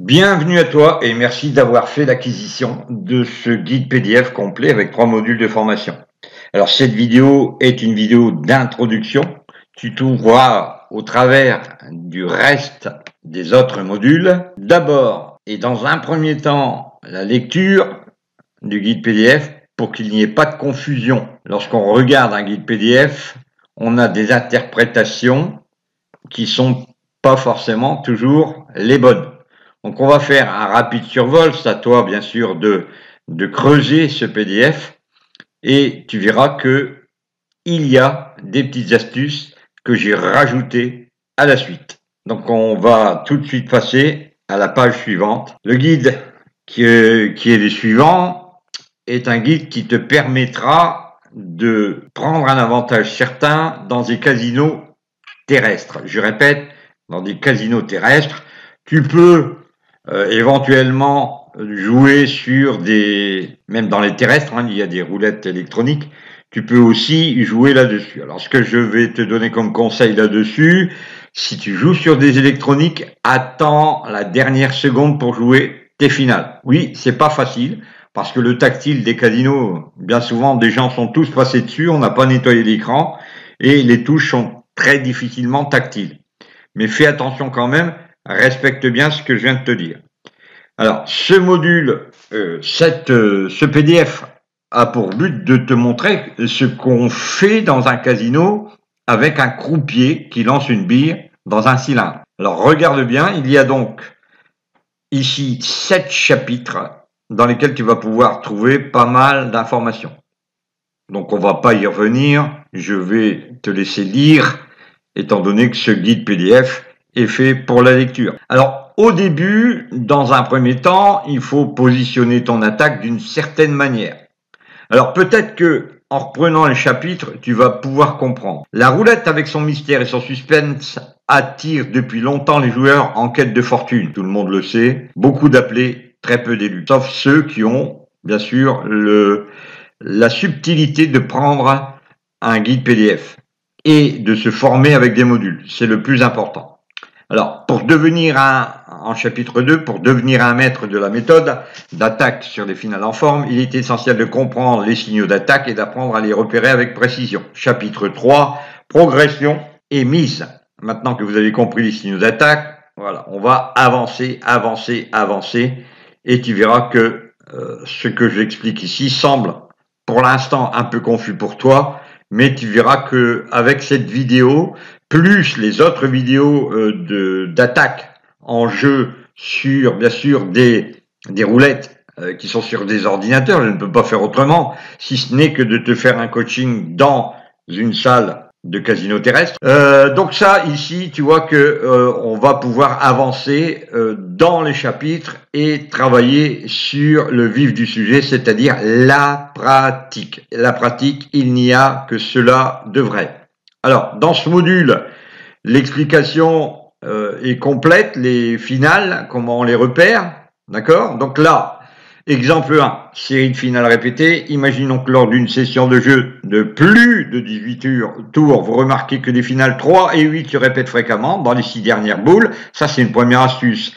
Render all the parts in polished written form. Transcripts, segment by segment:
Bienvenue à toi et merci d'avoir fait l'acquisition de ce guide PDF complet avec 3 modules de formation. Alors cette vidéo est une vidéo d'introduction. Tu trouveras au travers du reste des autres modules. D'abord et dans un premier temps, la lecture du guide PDF pour qu'il n'y ait pas de confusion. Lorsqu'on regarde un guide PDF, on a des interprétations qui sont pas forcément toujours les bonnes. Donc on va faire un rapide survol, c'est à toi bien sûr de creuser ce PDF et tu verras que il y a des petites astuces que j'ai rajoutées à la suite. Donc on va tout de suite passer à la page suivante. Le guide qui est le suivant est un guide qui te permettra de prendre un avantage certain dans des casinos terrestres. Je répète, dans des casinos terrestres, tu peux éventuellement jouer sur même dans les terrestres, il y a des roulettes électroniques, tu peux aussi jouer là-dessus. Alors ce que je vais te donner comme conseil là-dessus, si tu joues sur des électroniques, attends la dernière seconde pour jouer tes finales. Oui, c'est pas facile, parce que le tactile des casinos, bien souvent, des gens sont tous passés dessus, on n'a pas nettoyé l'écran, et les touches sont très difficilement tactiles. Mais fais attention quand même, respecte bien ce que je viens de te dire. Alors, ce module, ce PDF a pour but de te montrer ce qu'on fait dans un casino avec un croupier qui lance une bille dans un cylindre. Alors, regarde bien, il y a donc ici 7 chapitres dans lesquels tu vas pouvoir trouver pas mal d'informations. Donc, on va pas y revenir, je vais te laisser lire, étant donné que ce guide PDF est fait pour la lecture. Alors, au début, dans un premier temps, il faut positionner ton attaque d'une certaine manière. Alors, peut-être que, en reprenant le chapitre, tu vas pouvoir comprendre. La roulette, avec son mystère et son suspense, attire depuis longtemps les joueurs en quête de fortune. Tout le monde le sait. Beaucoup d'appelés, très peu d'élus. Sauf ceux qui ont, bien sûr, la subtilité de prendre un guide PDF et de se former avec des modules. C'est le plus important. Alors, en chapitre 2, pour devenir un maître de la méthode d'attaque sur les finales en forme, il est essentiel de comprendre les signaux d'attaque et d'apprendre à les repérer avec précision. Chapitre 3, progression et mise. Maintenant que vous avez compris les signaux d'attaque, voilà, on va avancer, et tu verras que ce que j'explique ici semble pour l'instant un peu confus pour toi, mais tu verras que avec cette vidéo, plus les autres vidéos d'attaque en jeu sur, bien sûr, des roulettes qui sont sur des ordinateurs, je ne peux pas faire autrement, si ce n'est que de te faire un coaching dans une salle de casino terrestre. Donc ça, ici, tu vois que on va pouvoir avancer dans les chapitres et travailler sur le vif du sujet, c'est-à-dire la pratique. La pratique, il n'y a que cela de vrai. Alors, dans ce module, l'explication est complète, les finales, comment on les repère, d'accord? Donc là, exemple 1, série de finales répétées. Imaginons que lors d'une session de jeu de plus de 18 tours, vous remarquez que les finales 3 et 8 se répètent fréquemment dans les 6 dernières boules. Ça, c'est une première astuce.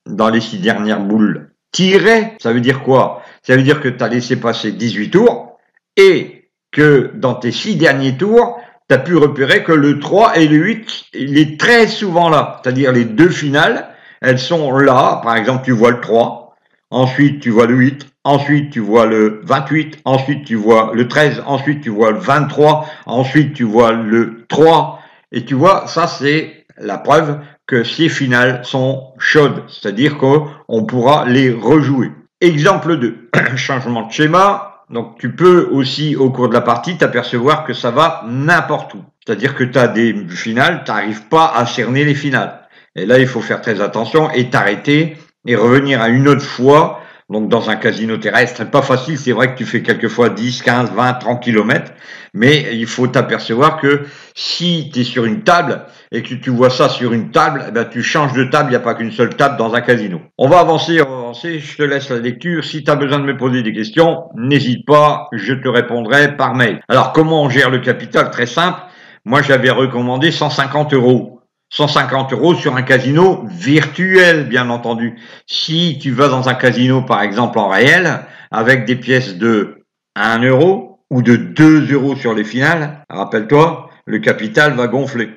Dans les 6 dernières boules tirées, ça veut dire quoi? Ça veut dire que tu as laissé passer 18 tours et que dans tes 6 derniers tours, tu as pu repérer que le 3 et le 8, il est très souvent là. C'est-à-dire les deux finales, elles sont là. Par exemple, tu vois le 3. Ensuite, tu vois le 8, ensuite, tu vois le 28, ensuite, tu vois le 13, ensuite, tu vois le 23, ensuite, tu vois le 3. Et tu vois, ça, c'est la preuve que ces finales sont chaudes, c'est-à-dire qu'on pourra les rejouer. Exemple 2, changement de schéma. Donc, tu peux aussi, au cours de la partie, t'apercevoir que ça va n'importe où. C'est-à-dire que tu as des finales, tu n'arrives pas à cerner les finales. Et là, il faut faire très attention et t'arrêter et revenir à une autre fois, donc dans un casino terrestre. C'est pas facile, c'est vrai que tu fais quelquefois 10, 15, 20, 30 kilomètres, mais il faut t'apercevoir que si tu es sur une table et que tu vois ça sur une table, eh ben, tu changes de table, il n'y a pas qu'une seule table dans un casino. On va avancer, je te laisse la lecture. Si tu as besoin de me poser des questions, n'hésite pas, je te répondrai par mail. Alors, comment on gère le capital? Très simple. Moi, j'avais recommandé 150 €. 150 € sur un casino virtuel, bien entendu. Si tu vas dans un casino, par exemple, en réel, avec des pièces de 1 € ou de 2 € sur les finales, rappelle-toi, le capital va gonfler.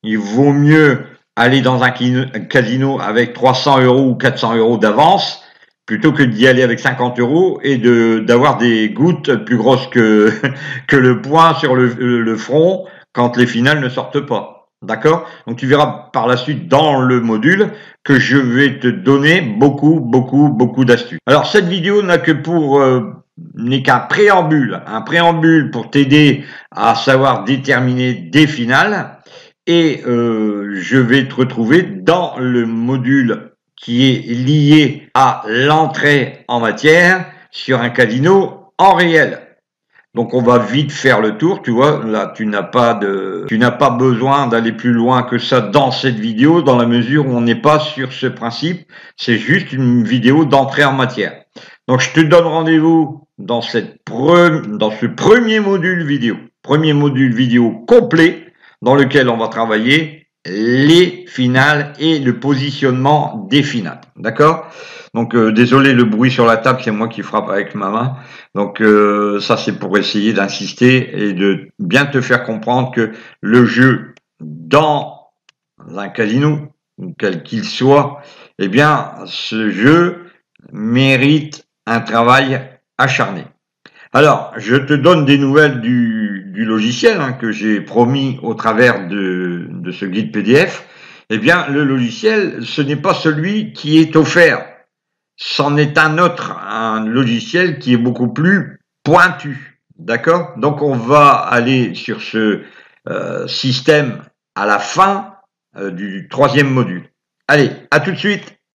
Il vaut mieux aller dans un casino avec 300 € ou 400 € d'avance plutôt que d'y aller avec 50 € et d'avoir des gouttes plus grosses que le poing sur le front quand les finales ne sortent pas. D'accord? Donc tu verras par la suite dans le module que je vais te donner beaucoup d'astuces. Alors cette vidéo n'a que n'est qu'un préambule pour t'aider à savoir déterminer des finales, et je vais te retrouver dans le module qui est lié à l'entrée en matière sur un casino en réel. Donc on va vite faire le tour, tu vois, là tu n'as pas besoin d'aller plus loin que ça dans cette vidéo, dans la mesure où on n'est pas sur ce principe, c'est juste une vidéo d'entrée en matière. Donc je te donne rendez-vous dans ce premier module vidéo complet, dans lequel on va travailler les finales et le positionnement des finales, d'accord? Donc désolé le bruit sur la table, c'est moi qui frappe avec ma main. Donc ça c'est pour essayer d'insister et de bien te faire comprendre que le jeu dans un casino, quel qu'il soit, eh bien ce jeu mérite un travail acharné. Alors, je te donne des nouvelles du logiciel que j'ai promis au travers de ce guide PDF. Eh bien, le logiciel, ce n'est pas celui qui est offert. C'en est un autre, un logiciel qui est beaucoup plus pointu. D'accord? Donc, on va aller sur ce système à la fin du troisième module. Allez, à tout de suite!